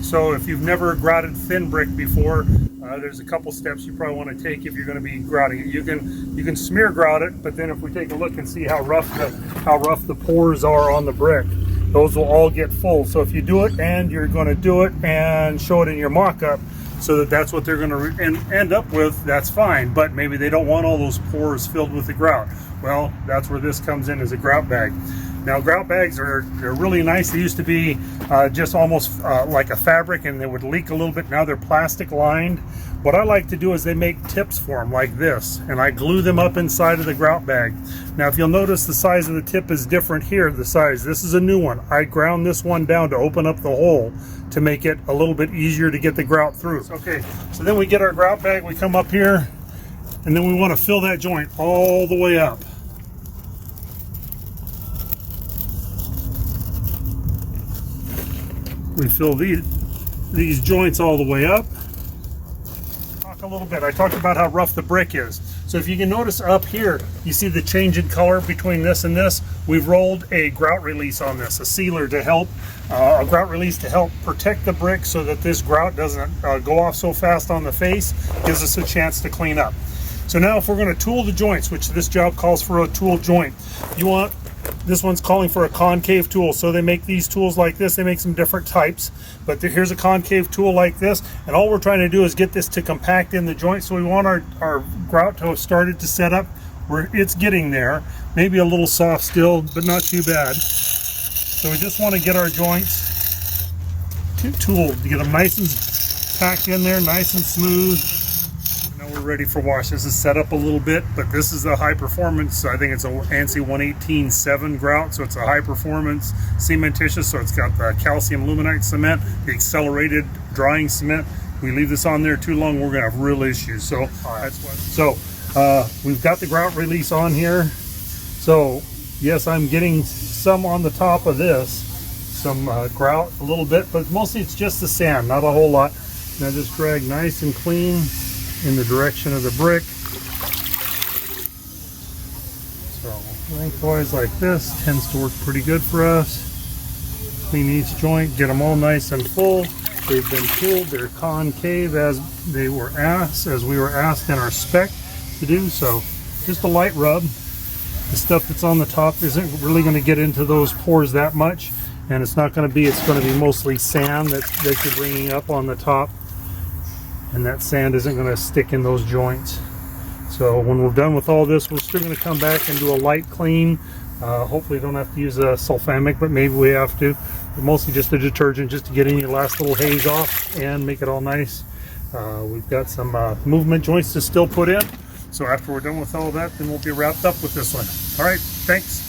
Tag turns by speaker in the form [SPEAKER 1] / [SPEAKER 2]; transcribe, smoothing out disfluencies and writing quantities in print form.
[SPEAKER 1] so if you've never grouted thin brick before, there's a couple steps you probably want to take if you're going to be grouting it. You can smear grout it, but then if we take a look and see how rough the pores are on the brick, those will all get full. So if you do it and you're going to do it and show it in your mock-up, so that's what they're going to end up with, that's fine. But maybe they don't want all those pores filled with the grout. Well, that's where this comes in as a grout bag. Now, grout bags they're really nice. They used to be just almost like a fabric, and they would leak a little bit. Now they're plastic lined. What I like to do is they make tips for them like this, and I glue them up inside of the grout bag. Now, if you'll notice, the size of the tip is different here. The size, this is a new one. I ground this one down to open up the hole to make it a little bit easier to get the grout through. Okay, so then we get our grout bag, we come up here, and then we want to fill that joint all the way up. We fill these joints all the way up. Talk a little bit. I talked about how rough the brick is. So if you can notice up here, you see the change in color between this and this. We've rolled a grout release on this, a sealer to help, a grout release to help protect the brick so that this grout doesn't go off so fast on the face. Gives us a chance to clean up. So now if we're going to tool the joints, which this job calls for a tool joint, this one's calling for a concave tool. So they make these tools like this. They make some different types, but here's a concave tool like this, and all we're trying to do is get this to compact in the joint. So we want our grout to have started to set up where it's getting there. Maybe a little soft still, but not too bad. So we just want to get our joints tooled to get them nice and packed in there, nice and smooth. Now we're ready for wash. This is set up a little bit, but this is a high performance. I think it's a ANSI 118.7 grout, so it's a high performance cementitious. So it's got the calcium luminite cement, the accelerated drying cement. If we leave this on there too long, we're gonna have real issues. So that's what. So we've got the grout release on here. So yes, I'm getting some on the top of this, some grout a little bit, but mostly it's just the sand, not a whole lot. Now just drag nice and clean in the direction of the brick. So lengthwise like this tends to work pretty good for us. Clean each joint, get them all nice and full. They've been tooled, they're concave as we were asked in our spec to do. So just a light rub. The stuff that's on the top isn't really going to get into those pores that much, and it's going to be mostly sand that you're bringing up on the top. And that sand isn't going to stick in those joints. So when we're done with all this, we're still going to come back and do a light clean. Hopefully don't have to use a sulfamic, but maybe we have to. But mostly just a detergent, just to get any last little haze off and make it all nice. We've got some movement joints to still put in. So after we're done with all that, then we'll be wrapped up with this one. All right, thanks.